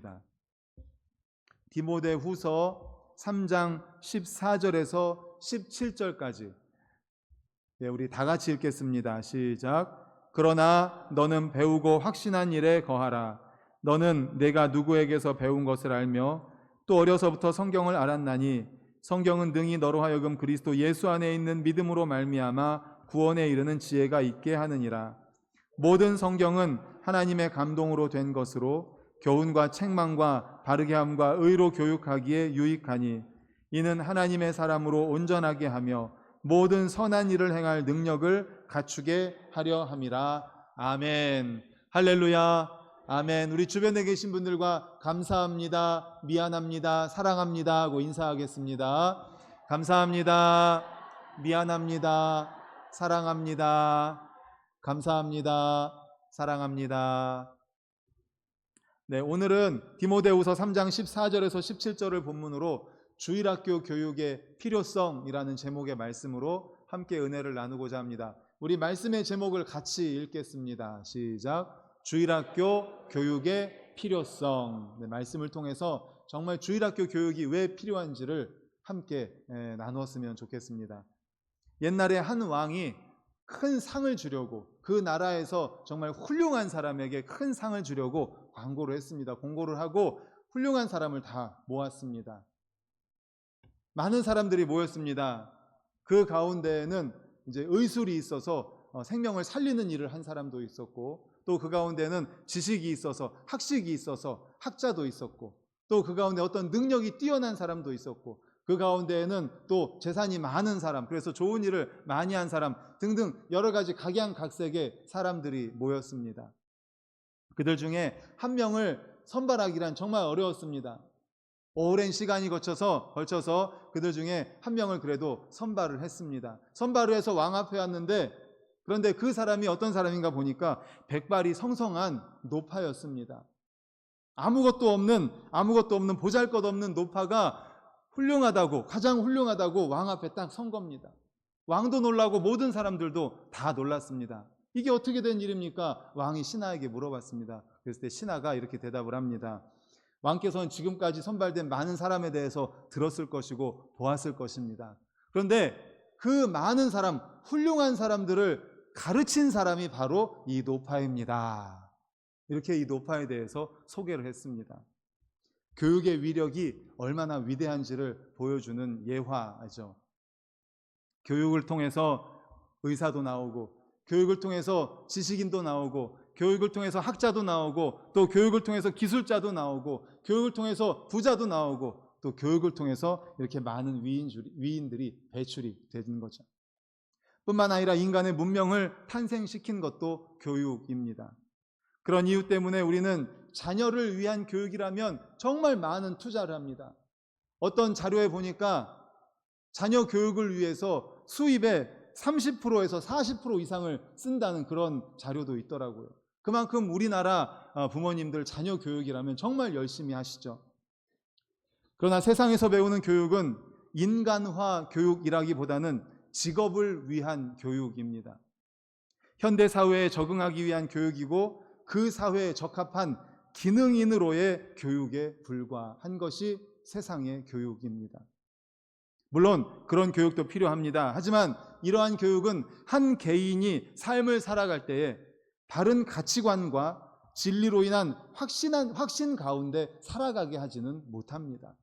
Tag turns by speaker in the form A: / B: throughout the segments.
A: 말씀입니다. 디모데후서 3장 14절에서 17절까지 우리 다 같이 읽겠습니다. 시작. 그러나 너는 배우고 확신한 일에 거하라. 너는 내가 누구에게서 배운 것을 알며 또 어려서부터 성경을 알았나니 성경은 능히 너로 하여금 그리스도 예수 안에 있는 믿음으로 말미암아 구원에 이르는 지혜가 있게 하느니라. 모든 성경은 하나님의 감동으로 된 것으로 교훈과 책망과 바르게 함과 의로 교육하기에 유익하니 이는 하나님의 사람으로 온전하게 하며 모든 선한 일을 행할 능력을 갖추게 하려 함이라. 아멘. 할렐루야. 아멘. 우리 주변에 계신 분들과 감사합니다, 미안합니다, 사랑합니다 하고 인사하겠습니다. 감사합니다, 미안합니다, 사랑합니다, 감사합니다, 사랑합니다. 네, 오늘은 디모데후서 3장 14절에서 17절을 본문으로 주일학교 교육의 필요성이라는 제목의 말씀으로 함께 은혜를 나누고자 합니다. 우리 말씀의 제목을 같이 읽겠습니다. 시작. 주일학교 교육의 필요성. 네, 말씀을 통해서 정말 주일학교 교육이 왜 필요한지를 함께 나누었으면 좋겠습니다. 옛날에 한 왕이 큰 상을 주려고 그 나라에서 정말 훌륭한 사람에게 큰 상을 주려고 광고를 했습니다. 공고를 하고 훌륭한 사람을 다 모았습니다. 많은 사람들이 모였습니다. 그 가운데에는 이제 의술이 있어서 생명을 살리는 일을 한 사람도 있었고, 또 그 가운데는 지식이 있어서 학식이 있어서 학자도 있었고, 또 그 가운데 어떤 능력이 뛰어난 사람도 있었고, 그 가운데에는 또 재산이 많은 사람, 그래서 좋은 일을 많이 한 사람 등등 여러 가지 각양각색의 사람들이 모였습니다. 그들 중에 한 명을 선발하기란 정말 어려웠습니다. 오랜 시간이 걸쳐서 그들 중에 한 명을 그래도 선발을 했습니다. 선발을 해서 왕 앞에 왔는데, 그런데 그 사람이 어떤 사람인가 보니까 백발이 성성한 노파였습니다. 아무것도 없는 보잘것없는 노파가 가장 훌륭하다고 왕 앞에 딱 선 겁니다. 왕도 놀라고 모든 사람들도 다 놀랐습니다. 이게 어떻게 된 일입니까? 왕이 신하에게 물어봤습니다. 그랬을 때 신하가 이렇게 대답을 합니다. 왕께서는 지금까지 선발된 많은 사람에 대해서 들었을 것이고 보았을 것입니다. 그런데 그 많은 사람, 훌륭한 사람들을 가르친 사람이 바로 이 노파입니다. 이렇게 이 노파에 대해서 소개를 했습니다. 교육의 위력이 얼마나 위대한지를 보여주는 예화죠. 교육을 통해서 의사도 나오고, 교육을 통해서 지식인도 나오고, 교육을 통해서 학자도 나오고, 또 교육을 통해서 기술자도 나오고, 교육을 통해서 부자도 나오고, 또 교육을 통해서 이렇게 많은 위인들이 배출이 되는 거죠. 뿐만 아니라 인간의 문명을 탄생시킨 것도 교육입니다. 그런 이유 때문에 우리는 자녀를 위한 교육이라면 정말 많은 투자를 합니다. 어떤 자료에 보니까 자녀 교육을 위해서 수입의 30%에서 40% 이상을 쓴다는 그런 자료도 있더라고요. 그만큼 우리나라 부모님들 자녀 교육이라면 정말 열심히 하시죠. 그러나 세상에서 배우는 교육은 인간화 교육이라기보다는 직업을 위한 교육입니다. 현대 사회에 적응하기 위한 교육이고, 그 사회에 적합한 기능인으로의 교육에 불과한 것이 세상의 교육입니다. 물론 그런 교육도 필요합니다. 하지만 이러한 교육은 한 개인이 삶을 살아갈 때에 바른 가치관과 진리로 인한 확신 가운데 살아가게 하지는 못합니다.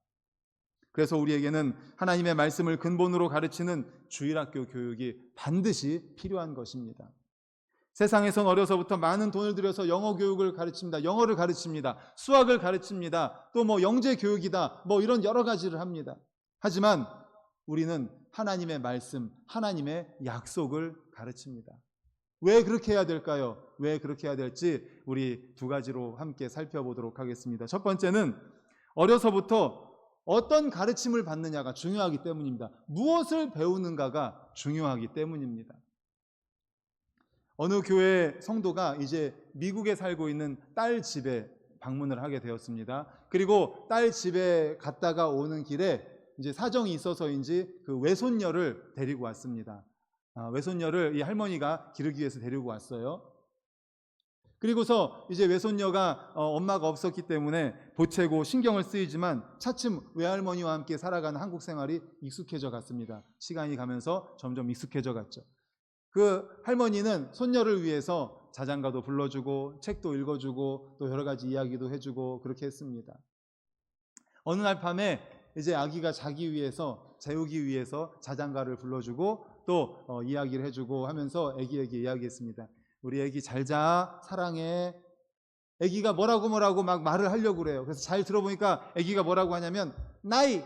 A: 그래서 우리에게는 하나님의 말씀을 근본으로 가르치는 주일학교 교육이 반드시 필요한 것입니다. 세상에선 어려서부터 많은 돈을 들여서 영어 교육을 가르칩니다. 영어를 가르칩니다. 수학을 가르칩니다. 또 영재 교육이다. 이런 여러 가지를 합니다. 하지만 우리는 하나님의 말씀, 하나님의 약속을 가르칩니다. 왜 그렇게 해야 될까요? 왜 그렇게 해야 될지 우리 두 가지로 함께 살펴보도록 하겠습니다. 첫 번째는 어려서부터 어떤 가르침을 받느냐가 중요하기 때문입니다. 무엇을 배우는가가 중요하기 때문입니다. 어느 교회 성도가 이제 미국에 살고 있는 딸 집에 방문을 하게 되었습니다. 그리고 딸 집에 갔다가 오는 길에 이제 사정이 있어서인지 그 외손녀를 데리고 왔습니다. 외손녀를 이 할머니가 기르기 위해서 데리고 왔어요. 그리고서 이제 외손녀가 엄마가 없었기 때문에 보채고 신경을 쓰이지만 차츰 외할머니와 함께 살아가는 한국 생활이 익숙해져 갔습니다. 시간이 가면서 점점 익숙해져 갔죠. 그 할머니는 손녀를 위해서 자장가도 불러주고 책도 읽어주고 또 여러 가지 이야기도 해주고 그렇게 했습니다. 어느 날 밤에 이제 아기가 자기 위해서 재우기 위해서 자장가를 불러주고 또 이야기를 해주고 하면서 아기에게 이야기했습니다. 우리 아기 잘 자, 사랑해. 아기가 뭐라고 막 말을 하려고 그래요. 그래서 잘 들어보니까 아기가 뭐라고 하냐면 나이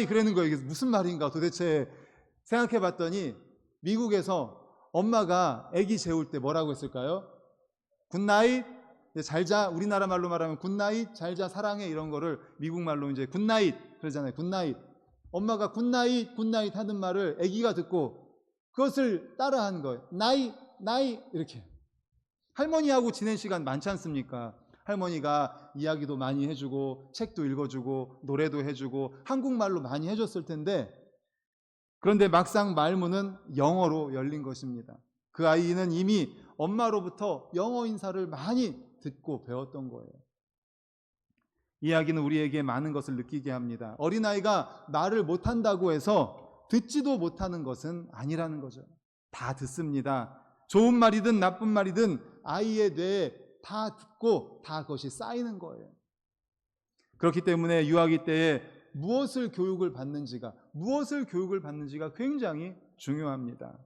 A: 그러는 거예요. 이게 무슨 말인가 도대체 생각해 봤더니 미국에서 엄마가 아기 재울 때 뭐라고 했을까요? 굿나잇, 잘 자. 우리나라 말로 말하면 굿나잇, 잘 자, 사랑해 이런 거를 미국 말로 이제 굿나잇 그러잖아요. 굿나잇. 엄마가 굿나잇 하는 말을 아기가 듣고 그것을 따라한 거예요. 나이 이렇게. 할머니하고 지낸 시간 많지 않습니까? 할머니가 이야기도 많이 해주고 책도 읽어주고 노래도 해주고 한국말로 많이 해줬을 텐데 그런데 막상 말문은 영어로 열린 것입니다. 그 아이는 이미 엄마로부터 영어 인사를 많이 듣고 배웠던 거예요. 이야기는 우리에게 많은 것을 느끼게 합니다. 어린아이가 말을 못한다고 해서 듣지도 못하는 것은 아니라는 거죠. 다 듣습니다. 좋은 말이든 나쁜 말이든 아이의 뇌에 다 듣고 다 그것이 쌓이는 거예요. 그렇기 때문에 유아기 때에 무엇을 교육을 받는지가 굉장히 중요합니다.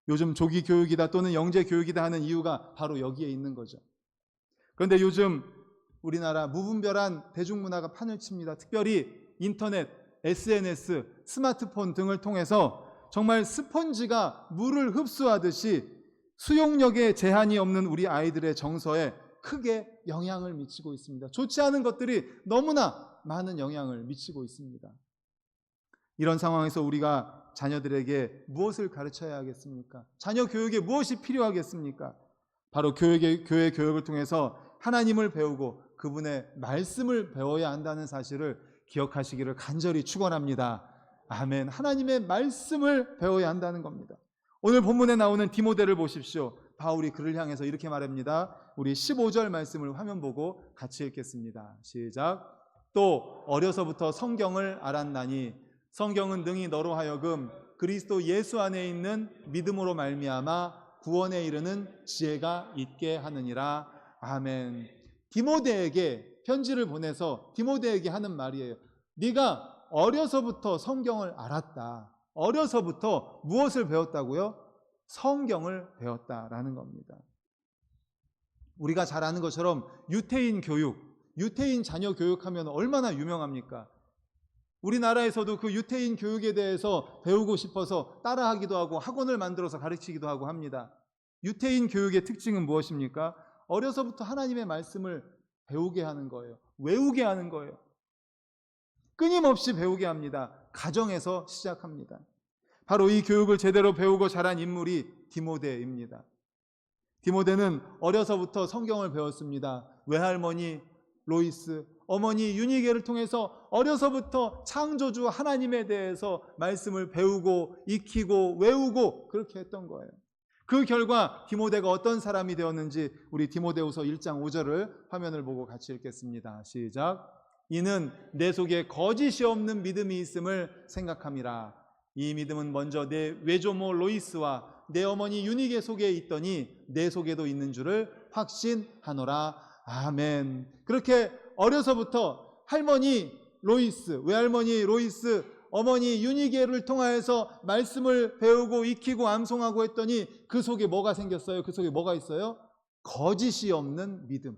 A: 요즘 조기 교육이다 또는 영재 교육이다 하는 이유가 바로 여기에 있는 거죠. 그런데 요즘 우리나라 무분별한 대중문화가 판을 칩니다. 특별히 인터넷, SNS, 스마트폰 등을 통해서 정말 스펀지가 물을 흡수하듯이 수용력에 제한이 없는 우리 아이들의 정서에 크게 영향을 미치고 있습니다. 좋지 않은 것들이 너무나 많은 영향을 미치고 있습니다. 이런 상황에서 우리가 자녀들에게 무엇을 가르쳐야 하겠습니까? 자녀 교육에 무엇이 필요하겠습니까? 바로 교회 교육을 통해서 하나님을 배우고 그분의 말씀을 배워야 한다는 사실을 기억하시기를 간절히 축원합니다. 아멘. 하나님의 말씀을 배워야 한다는 겁니다. 오늘 본문에 나오는 디모데를 보십시오. 바울이 그를 향해서 이렇게 말합니다. 우리 15절 말씀을 화면 보고 같이 읽겠습니다. 시작. 또 어려서부터 성경을 알았나니 성경은 능히 너로 하여금 그리스도 예수 안에 있는 믿음으로 말미암아 구원에 이르는 지혜가 있게 하느니라. 아멘. 디모데에게 편지를 보내서 디모데에게 하는 말이에요. 네가 어려서부터 성경을 알았다. 어려서부터 무엇을 배웠다고요? 성경을 배웠다라는 겁니다. 우리가 잘 아는 것처럼 유태인 교육, 유태인 자녀 교육하면 얼마나 유명합니까? 우리나라에서도 그 유태인 교육에 대해서 배우고 싶어서 따라하기도 하고 학원을 만들어서 가르치기도 하고 합니다. 유태인 교육의 특징은 무엇입니까? 어려서부터 하나님의 말씀을 배우게 하는 거예요. 외우게 하는 거예요. 끊임없이 배우게 합니다. 가정에서 시작합니다. 바로 이 교육을 제대로 배우고 자란 인물이 디모데입니다. 디모데는 어려서부터 성경을 배웠습니다. 외할머니 로이스, 어머니 유니게를 통해서 어려서부터 창조주 하나님에 대해서 말씀을 배우고 익히고 외우고 그렇게 했던 거예요. 그 결과 디모데가 어떤 사람이 되었는지 우리 디모데후서 1장 5절을 화면을 보고 같이 읽겠습니다. 시작. 이는 내 속에 거짓이 없는 믿음이 있음을 생각함이라. 이 믿음은 먼저 내 외조모 로이스와 내 어머니 유니게 속에 있더니 내 속에도 있는 줄을 확신하노라. 아멘. 그렇게 어려서부터 할머니 로이스, 외할머니 로이스, 어머니 유니게를 통하여서 말씀을 배우고 익히고 암송하고 했더니 그 속에 뭐가 생겼어요? 그 속에 뭐가 있어요? 거짓이 없는 믿음.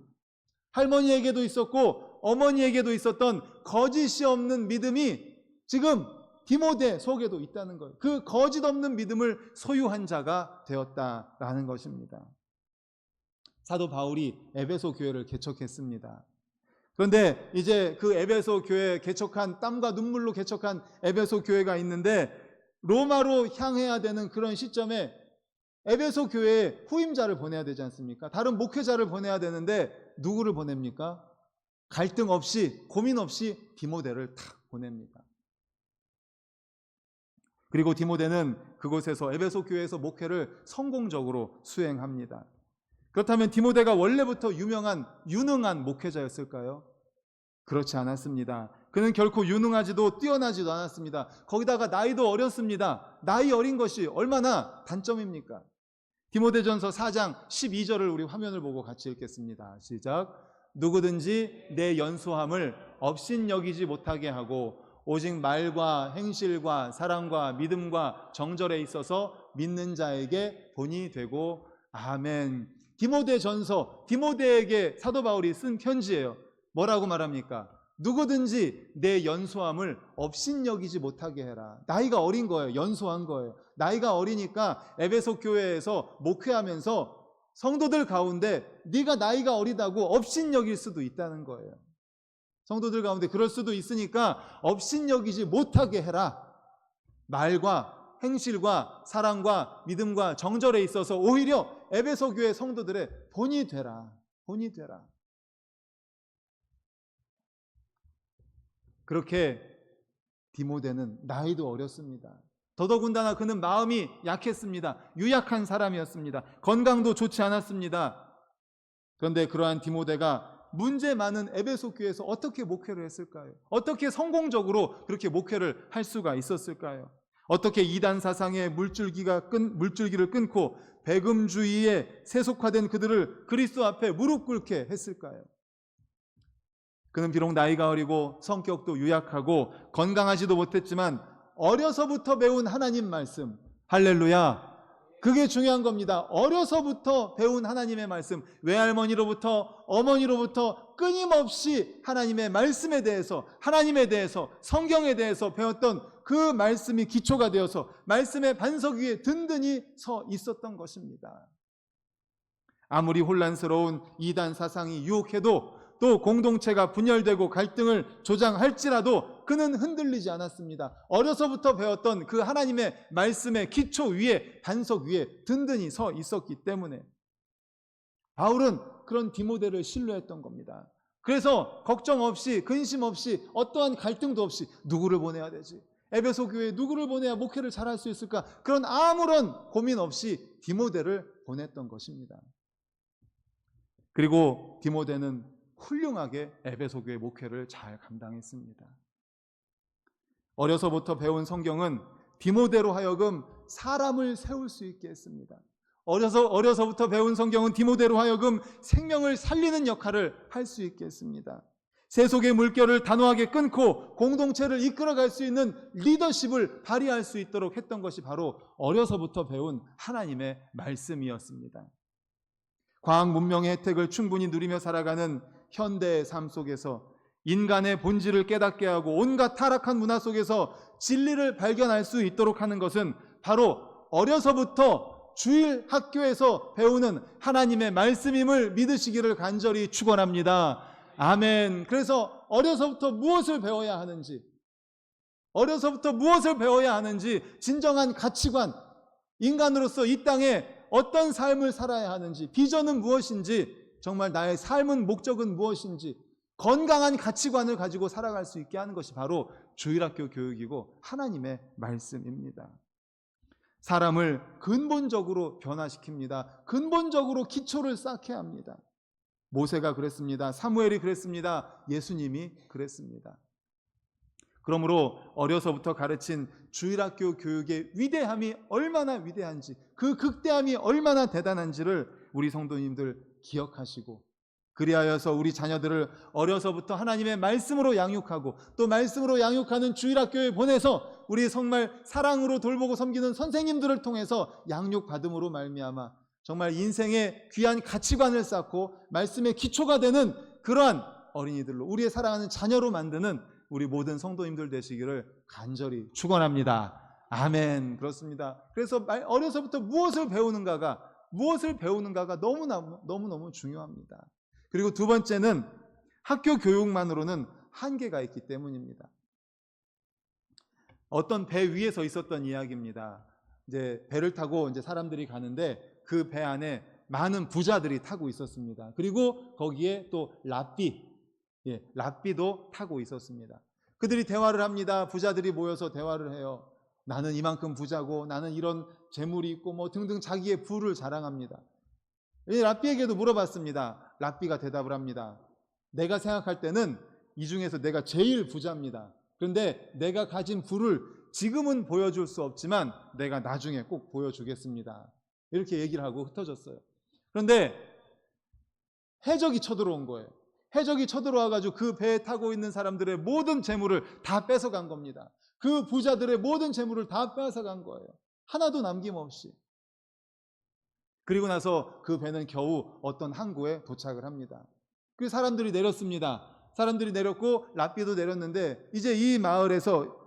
A: 할머니에게도 있었고 어머니에게도 있었던 거짓이 없는 믿음이 지금 디모데 속에도 있다는 거예요. 그 거짓 없는 믿음을 소유한 자가 되었다라는 것입니다. 사도 바울이 에베소 교회를 개척했습니다. 그런데 이제 그 에베소 교회 개척한 땀과 눈물로 개척한 에베소 교회가 있는데 로마로 향해야 되는 그런 시점에 에베소 교회에 후임자를 보내야 되지 않습니까? 다른 목회자를 보내야 되는데 누구를 보냅니까? 갈등 없이 고민 없이 디모데를 탁 보냅니다. 그리고 디모데는 그곳에서 에베소 교회에서 목회를 성공적으로 수행합니다. 그렇다면 디모데가 원래부터 유능한 목회자였을까요? 그렇지 않았습니다. 그는 결코 유능하지도 뛰어나지도 않았습니다. 거기다가 나이도 어렸습니다. 나이 어린 것이 얼마나 단점입니까? 디모데전서 4장 12절을 우리 화면을 보고 같이 읽겠습니다. 시작. 누구든지 내 연소함을 업신여기지 못하게 하고 오직 말과 행실과 사랑과 믿음과 정절에 있어서 믿는 자에게 본이 되고. 아멘. 디모데전서, 디모데에게 사도 바울이 쓴 편지예요. 뭐라고 말합니까? 누구든지 내 연소함을 업신여기지 못하게 해라. 나이가 어린 거예요. 연소한 거예요. 나이가 어리니까 에베소 교회에서 목회하면서 성도들 가운데 네가 나이가 어리다고 업신여길 수도 있다는 거예요. 성도들 가운데 그럴 수도 있으니까 업신여기지 못하게 해라. 말과 행실과 사랑과 믿음과 정절에 있어서 오히려 에베소 교회 성도들의 본이 되라. 본이 되라. 그렇게 디모데는 나이도 어렸습니다. 더더군다나 그는 마음이 약했습니다. 유약한 사람이었습니다. 건강도 좋지 않았습니다. 그런데 그러한 디모데가 문제 많은 에베소 교회에서 어떻게 목회를 했을까요? 어떻게 성공적으로 그렇게 목회를 할 수가 있었을까요? 어떻게 이단 사상의 물줄기를 끊고 배금주의에 세속화된 그들을 그리스도 앞에 무릎 꿇게 했을까요? 그는 비록 나이가 어리고 성격도 유약하고 건강하지도 못했지만 어려서부터 배운 하나님 말씀, 할렐루야, 그게 중요한 겁니다. 어려서부터 배운 하나님의 말씀, 외할머니로부터 어머니로부터 끊임없이 하나님의 말씀에 대해서, 하나님에 대해서, 성경에 대해서 배웠던 그 말씀이 기초가 되어서 말씀의 반석 위에 든든히 서 있었던 것입니다. 아무리 혼란스러운 이단 사상이 유혹해도, 또 공동체가 분열되고 갈등을 조장할지라도 그는 흔들리지 않았습니다. 어려서부터 배웠던 그 하나님의 말씀의 기초 위에, 반석 위에 든든히 서 있었기 때문에 바울은 그런 디모데를 신뢰했던 겁니다. 그래서 걱정 없이, 근심 없이, 어떠한 갈등도 없이 누구를 보내야 되지? 에베소 교회에 누구를 보내야 목회를 잘할 수 있을까? 그런 아무런 고민 없이 디모데를 보냈던 것입니다. 그리고 디모데는 훌륭하게 에베소 교회 목회를 잘 감당했습니다. 어려서부터 배운 성경은 디모데로 하여금 사람을 세울 수 있게 했습니다. 어려서부터 배운 성경은 디모데로 하여금 생명을 살리는 역할을 할 수 있게 했습니다. 세속의 물결을 단호하게 끊고 공동체를 이끌어갈 수 있는 리더십을 발휘할 수 있도록 했던 것이 바로 어려서부터 배운 하나님의 말씀이었습니다. 과학 문명의 혜택을 충분히 누리며 살아가는 현대의 삶 속에서 인간의 본질을 깨닫게 하고 온갖 타락한 문화 속에서 진리를 발견할 수 있도록 하는 것은 바로 어려서부터 주일 학교에서 배우는 하나님의 말씀임을 믿으시기를 간절히 축원합니다. 아멘. 그래서 어려서부터 무엇을 배워야 하는지, 진정한 가치관, 인간으로서 이 땅에 어떤 삶을 살아야 하는지, 비전은 무엇인지, 정말 나의 삶은 목적은 무엇인지 건강한 가치관을 가지고 살아갈 수 있게 하는 것이 바로 주일학교 교육이고 하나님의 말씀입니다. 사람을 근본적으로 변화시킵니다. 근본적으로 기초를 쌓게 합니다. 모세가 그랬습니다. 사무엘이 그랬습니다. 예수님이 그랬습니다. 그러므로 어려서부터 가르친 주일학교 교육의 위대함이 얼마나 위대한지, 그 극대함이 얼마나 대단한지를 우리 성도님들 기억하시고, 그리하여서 우리 자녀들을 어려서부터 하나님의 말씀으로 양육하고 또 말씀으로 양육하는 주일학교에 보내서 우리 정말 사랑으로 돌보고 섬기는 선생님들을 통해서 양육받음으로 말미암아 정말 인생의 귀한 가치관을 쌓고 말씀의 기초가 되는 그러한 어린이들로, 우리의 사랑하는 자녀로 만드는 우리 모든 성도님들 되시기를 간절히 축원합니다. 아멘. 그렇습니다. 그래서 어려서부터 무엇을 배우는가가 너무너무 중요합니다. 그리고 두 번째는 학교 교육만으로는 한계가 있기 때문입니다. 어떤 배 위에서 있었던 이야기입니다. 이제 배를 타고 이제 사람들이 가는데 그 배 안에 많은 부자들이 타고 있었습니다. 그리고 거기에 또 랍비도 타고 있었습니다. 그들이 대화를 합니다. 부자들이 모여서 대화를 해요. 나는 이만큼 부자고 나는 이런 재물이 있고 뭐 등등 자기의 부를 자랑합니다. 랍비에게도 물어봤습니다. 랍비가 대답을 합니다. 내가 생각할 때는 이 중에서 내가 제일 부자입니다. 그런데 내가 가진 부를 지금은 보여줄 수 없지만 내가 나중에 꼭 보여주겠습니다. 이렇게 얘기를 하고 흩어졌어요. 그런데 해적이 쳐들어온 거예요. 해적이 쳐들어와가지고 그 배에 타고 있는 사람들의 모든 재물을 다 뺏어간 겁니다. 그 부자들의 모든 재물을 다 뺏어간 거예요. 하나도 남김없이. 그리고 나서 그 배는 겨우 어떤 항구에 도착을 합니다. 그 사람들이 내렸습니다. 사람들이 내렸고 랍비도 내렸는데 이제 이 마을에서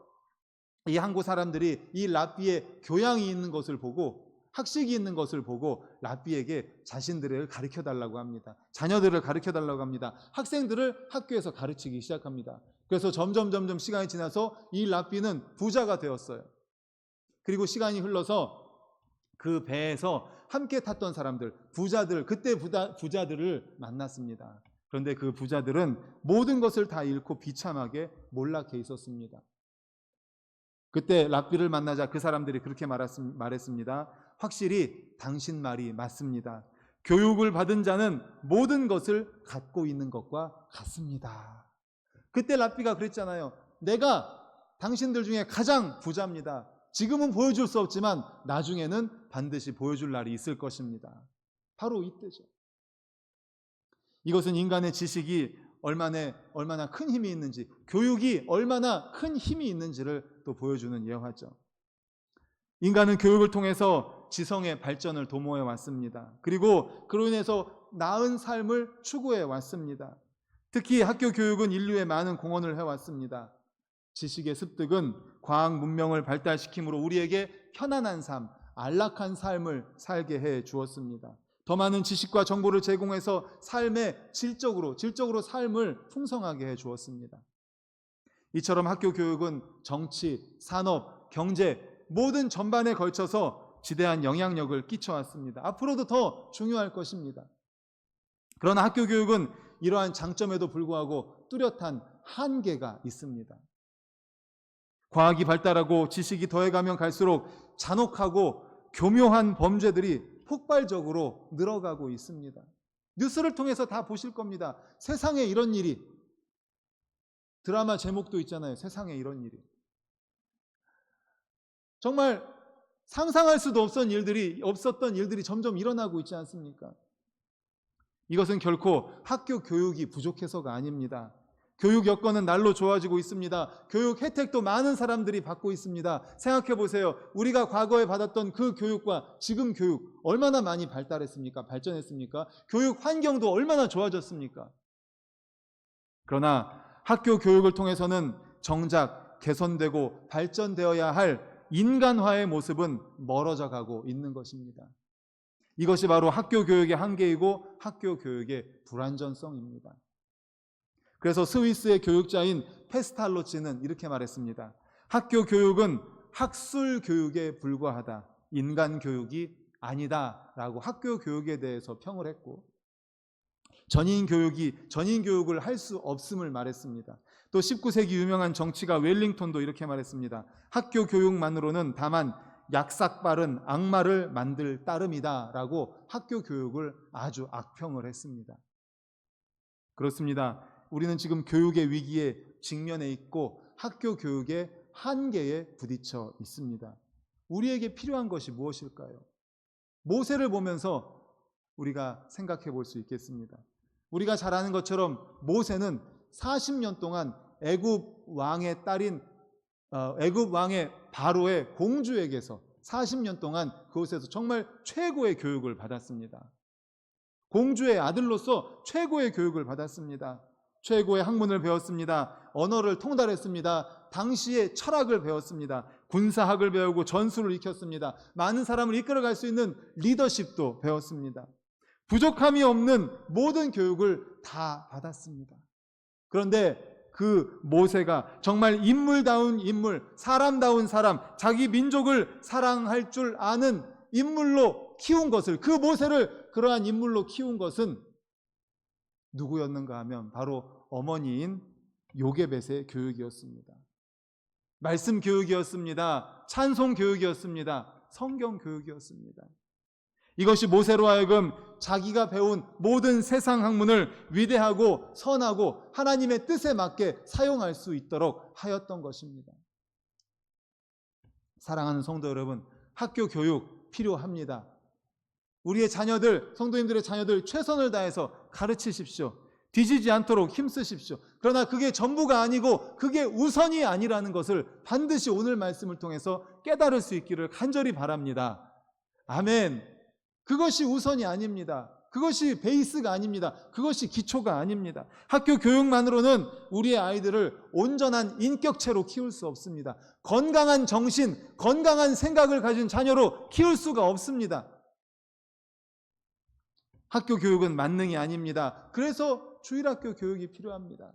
A: 이 항구 사람들이 이 랍비의 교양이 있는 것을 보고 학식이 있는 것을 보고 랍비에게 자신들을 가르쳐달라고 합니다. 자녀들을 가르쳐달라고 합니다. 학생들을 학교에서 가르치기 시작합니다. 그래서 점점 시간이 지나서 이 랍비는 부자가 되었어요. 그리고 시간이 흘러서 그 배에서 함께 탔던 사람들, 부자들, 그때 부자들을 만났습니다. 그런데 그 부자들은 모든 것을 다 잃고 비참하게 몰락해 있었습니다. 그때 랍비를 만나자 그 사람들이 그렇게 말했습니다. 확실히 당신 말이 맞습니다. 교육을 받은 자는 모든 것을 갖고 있는 것과 같습니다. 그때 랍비가 그랬잖아요. 내가 당신들 중에 가장 부자입니다. 지금은 보여줄 수 없지만 나중에는 반드시 보여줄 날이 있을 것입니다. 바로 이때죠. 이것은 인간의 지식이 얼마나 큰 힘이 있는지, 교육이 얼마나 큰 힘이 있는지를 또 보여주는 예화죠. 인간은 교육을 통해서 지성의 발전을 도모해 왔습니다. 그리고 그로 인해서 나은 삶을 추구해 왔습니다. 특히 학교 교육은 인류에 많은 공헌을 해왔습니다. 지식의 습득은 과학 문명을 발달시킴으로 우리에게 편안한 삶, 안락한 삶을 살게 해 주었습니다. 더 많은 지식과 정보를 제공해서 삶의 질적으로 삶을 풍성하게 해 주었습니다. 이처럼 학교 교육은 정치, 산업, 경제 모든 전반에 걸쳐서 지대한 영향력을 끼쳐왔습니다. 앞으로도 더 중요할 것입니다. 그러나 학교 교육은 이러한 장점에도 불구하고 뚜렷한 한계가 있습니다. 과학이 발달하고 지식이 더해가면 갈수록 잔혹하고 교묘한 범죄들이 폭발적으로 늘어가고 있습니다. 뉴스를 통해서 다 보실 겁니다. 세상에 이런 일이, 드라마 제목도 있잖아요. 세상에 이런 일이. 정말 상상할 수도 없었던 일들이 점점 일어나고 있지 않습니까? 이것은 결코 학교 교육이 부족해서가 아닙니다. 교육 여건은 날로 좋아지고 있습니다. 교육 혜택도 많은 사람들이 받고 있습니다. 생각해 보세요. 우리가 과거에 받았던 그 교육과 지금 교육 얼마나 많이 발달했습니까? 발전했습니까? 교육 환경도 얼마나 좋아졌습니까? 그러나 학교 교육을 통해서는 정작 개선되고 발전되어야 할 인간화의 모습은 멀어져 가고 있는 것입니다. 이것이 바로 학교 교육의 한계이고 학교 교육의 불완전성입니다. 그래서 스위스의 교육자인 페스탈로치는 이렇게 말했습니다. 학교 교육은 학술 교육에 불과하다. 인간 교육이 아니다라고 학교 교육에 대해서 평을 했고 전인 교육을 할 수 없음을 말했습니다. 또 19세기 유명한 정치가 웰링턴도 이렇게 말했습니다. 학교 교육만으로는 다만 약삭빠른 악마를 만들 따름이다라고 학교 교육을 아주 악평을 했습니다. 그렇습니다. 우리는 지금 교육의 위기에 직면해 있고 학교 교육의 한계에 부딪혀 있습니다. 우리에게 필요한 것이 무엇일까요? 모세를 보면서 우리가 생각해 볼 수 있겠습니다. 우리가 잘 아는 것처럼 모세는 40년 동안 애굽 왕의 바로의 공주에게서 40년 동안 그곳에서 정말 최고의 교육을 받았습니다. 공주의 아들로서 최고의 교육을 받았습니다. 최고의 학문을 배웠습니다. 언어를 통달했습니다. 당시의 철학을 배웠습니다. 군사학을 배우고 전술을 익혔습니다. 많은 사람을 이끌어갈 수 있는 리더십도 배웠습니다. 부족함이 없는 모든 교육을 다 받았습니다. 그런데 그 모세가 정말 인물다운 인물, 사람다운 사람, 자기 민족을 사랑할 줄 아는 인물로 키운 것을, 그 모세를 그러한 인물로 키운 것은 누구였는가 하면 바로 어머니인 요게벳의 교육이었습니다. 말씀 교육이었습니다. 찬송 교육이었습니다. 성경 교육이었습니다. 이것이 모세로 하여금 자기가 배운 모든 세상 학문을 위대하고 선하고 하나님의 뜻에 맞게 사용할 수 있도록 하였던 것입니다. 사랑하는 성도 여러분, 학교 교육 필요합니다. 우리의 자녀들, 성도님들의 자녀들 최선을 다해서 가르치십시오. 뒤지지 않도록 힘쓰십시오. 그러나 그게 전부가 아니고 그게 우선이 아니라는 것을 반드시 오늘 말씀을 통해서 깨달을 수 있기를 간절히 바랍니다. 아멘. 그것이 우선이 아닙니다. 그것이 베이스가 아닙니다. 그것이 기초가 아닙니다. 학교 교육만으로는 우리의 아이들을 온전한 인격체로 키울 수 없습니다. 건강한 정신, 건강한 생각을 가진 자녀로 키울 수가 없습니다. 학교 교육은 만능이 아닙니다. 그래서 주일학교 교육이 필요합니다.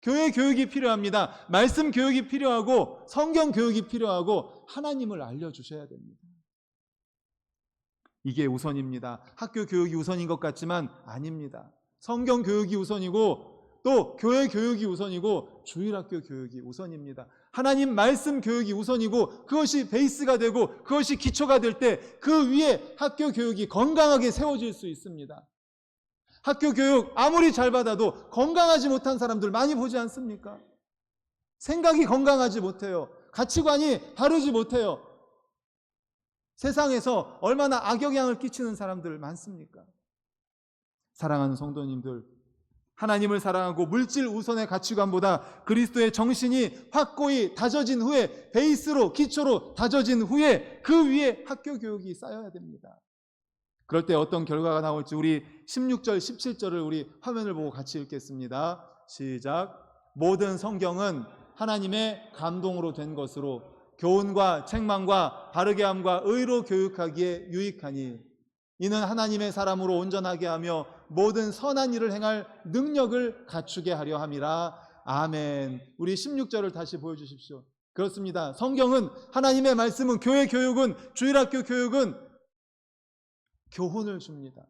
A: 교회 교육이 필요합니다. 말씀 교육이 필요하고 성경 교육이 필요하고 하나님을 알려주셔야 됩니다. 이게 우선입니다. 학교 교육이 우선인 것 같지만 아닙니다. 성경 교육이 우선이고 또 교회 교육이 우선이고 주일학교 교육이 우선입니다. 하나님 말씀 교육이 우선이고 그것이 베이스가 되고 그것이 기초가 될 때 그 위에 학교 교육이 건강하게 세워질 수 있습니다. 학교 교육 아무리 잘 받아도 건강하지 못한 사람들 많이 보지 않습니까? 생각이 건강하지 못해요. 가치관이 바르지 못해요. 세상에서 얼마나 악영향을 끼치는 사람들 많습니까? 사랑하는 성도님들, 하나님을 사랑하고 물질 우선의 가치관보다 그리스도의 정신이 확고히 다져진 후에, 베이스로 기초로 다져진 후에 그 위에 학교 교육이 쌓여야 됩니다. 그럴 때 어떤 결과가 나올지 우리 16절 17절을 우리 화면을 보고 같이 읽겠습니다. 시작. 모든 성경은 하나님의 감동으로 된 것으로 교훈과 책망과 바르게 함과 의로 교육하기에 유익하니 이는 하나님의 사람으로 온전하게 하며 모든 선한 일을 행할 능력을 갖추게 하려 함이라. 아멘. 우리 16절을 다시 보여주십시오. 그렇습니다. 성경은, 하나님의 말씀은, 교회 교육은, 주일학교 교육은 교훈을 줍니다.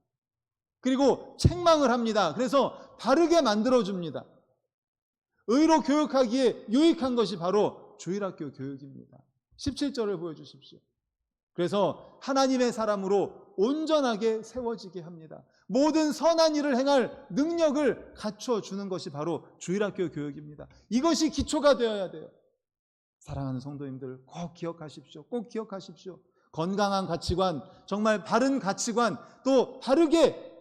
A: 그리고 책망을 합니다. 그래서 바르게 만들어줍니다. 의로 교육하기에 유익한 것이 바로 주일학교 교육입니다. 17절을 보여주십시오. 그래서 하나님의 사람으로 온전하게 세워지게 합니다. 모든 선한 일을 행할 능력을 갖춰주는 것이 바로 주일학교 교육입니다. 이것이 기초가 되어야 돼요. 사랑하는 성도님들, 꼭 기억하십시오. 꼭 기억하십시오. 건강한 가치관, 정말 바른 가치관, 또 바르게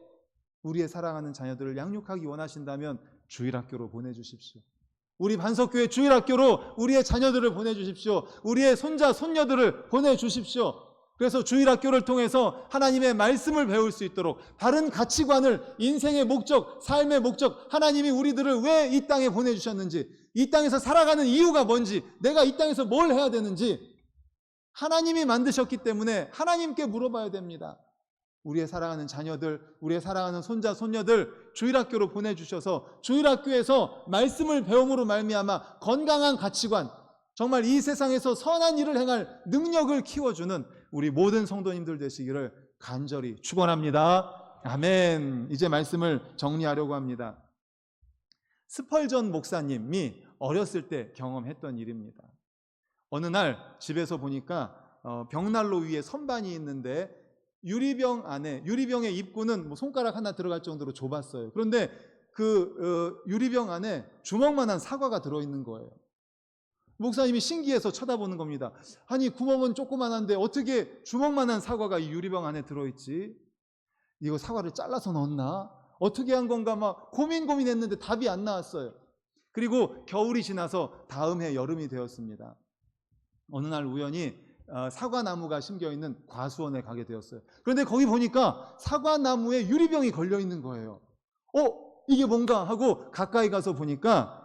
A: 우리의 사랑하는 자녀들을 양육하기 원하신다면 주일학교로 보내주십시오. 우리 반석교회 주일학교로 우리의 자녀들을 보내주십시오. 우리의 손자, 손녀들을 보내주십시오. 그래서 주일학교를 통해서 하나님의 말씀을 배울 수 있도록 바른 가치관을, 인생의 목적, 삶의 목적, 하나님이 우리들을 왜 이 땅에 보내주셨는지, 이 땅에서 살아가는 이유가 뭔지, 내가 이 땅에서 뭘 해야 되는지 하나님이 만드셨기 때문에 하나님께 물어봐야 됩니다. 우리의 사랑하는 자녀들, 우리의 사랑하는 손자, 손녀들 주일학교로 보내주셔서 주일학교에서 말씀을 배움으로 말미암아 건강한 가치관, 정말 이 세상에서 선한 일을 행할 능력을 키워주는 우리 모든 성도님들 되시기를 간절히 축원합니다. 아멘. 이제 말씀을 정리하려고 합니다. 스펄전 목사님이 어렸을 때 경험했던 일입니다. 어느 날 집에서 보니까 벽난로 위에 선반이 있는데 유리병 안에, 유리병의 입구는 손가락 하나 들어갈 정도로 좁았어요. 그런데 그 유리병 안에 주먹만한 사과가 들어있는 거예요. 목사님이 신기해서 쳐다보는 겁니다. 아니, 구멍은 조그만한데 어떻게 주먹만한 사과가 이 유리병 안에 들어있지? 이거 사과를 잘라서 넣었나? 어떻게 한 건가 막 고민했는데 답이 안 나왔어요. 그리고 겨울이 지나서 다음 해 여름이 되었습니다. 어느 날 우연히 사과나무가 심겨있는 과수원에 가게 되었어요. 그런데 거기 보니까 사과나무에 유리병이 걸려있는 거예요. 이게 뭔가 하고 가까이 가서 보니까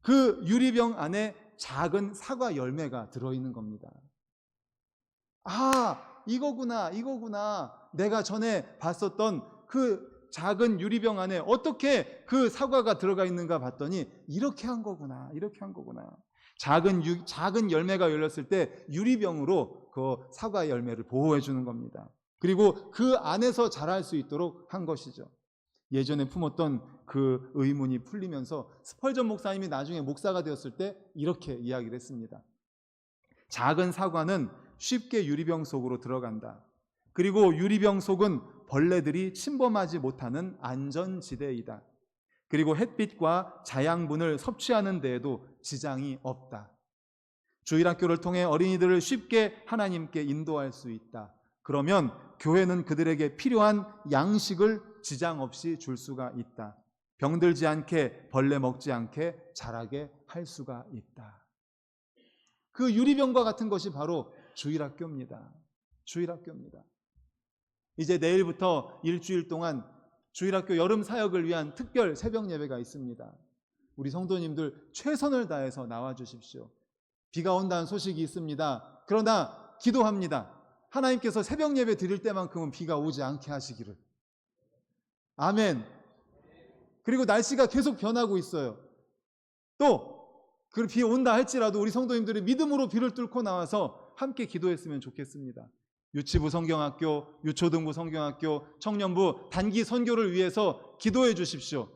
A: 그 유리병 안에 작은 사과 열매가 들어있는 겁니다. 아, 이거구나. 내가 전에 봤었던 그 작은 유리병 안에 어떻게 그 사과가 들어가 있는가 봤더니 이렇게 한 거구나. 작은 열매가 열렸을 때 유리병으로 그 사과 열매를 보호해 주는 겁니다. 그리고 그 안에서 자랄 수 있도록 한 것이죠. 예전에 품었던 그 의문이 풀리면서 스펄전 목사님이 나중에 목사가 되었을 때 이렇게 이야기를 했습니다. 작은 사과는 쉽게 유리병 속으로 들어간다. 그리고 유리병 속은 벌레들이 침범하지 못하는 안전지대이다. 그리고 햇빛과 자양분을 섭취하는 데에도 지장이 없다. 주일학교를 통해 어린이들을 쉽게 하나님께 인도할 수 있다. 그러면 교회는 그들에게 필요한 양식을 지장 없이 줄 수가 있다. 병들지 않게, 벌레 먹지 않게 자라게 할 수가 있다. 그 유리병과 같은 것이 바로 주일학교입니다. 주일학교입니다. 이제 내일부터 일주일 동안 주일학교 여름 사역을 위한 특별 새벽 예배가 있습니다. 우리 성도님들 최선을 다해서 나와 주십시오. 비가 온다는 소식이 있습니다. 그러나 기도합니다. 하나님께서 새벽 예배 드릴 때만큼은 비가 오지 않게 하시기를. 아멘. 그리고 날씨가 계속 변하고 있어요. 또 그 비 온다 할지라도 우리 성도님들이 믿음으로 비를 뚫고 나와서 함께 기도했으면 좋겠습니다. 유치부 성경학교, 유초등부 성경학교, 청년부 단기 선교를 위해서 기도해 주십시오.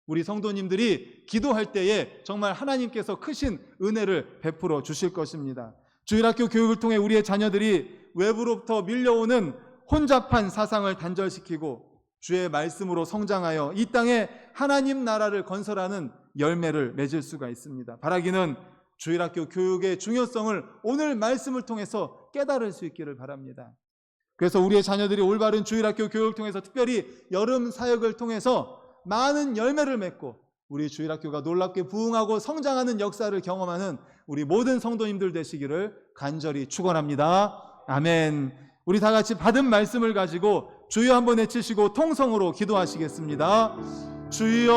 A: 우리 성도님들이 기도할 때에 정말 하나님께서 크신 은혜를 베풀어 주실 것입니다. 주일학교 교육을 통해 우리의 자녀들이 외부로부터 밀려오는 혼잡한 사상을 단절시키고 주의 말씀으로 성장하여 이 땅에 하나님 나라를 건설하는 열매를 맺을 수가 있습니다. 바라기는 주일학교 교육의 중요성을 오늘 말씀을 통해서 깨달을 수 있기를 바랍니다. 그래서 우리의 자녀들이 올바른 주일학교 교육을 통해서 특별히 여름 사역을 통해서 많은 열매를 맺고 우리 주일학교가 놀랍게 부흥하고 성장하는 역사를 경험하는 우리 모든 성도님들 되시기를 간절히 축원합니다. 아멘. 우리 다 같이 받은 말씀을 가지고 주여 한번 외치시고 통성으로 기도하시겠습니다. 주여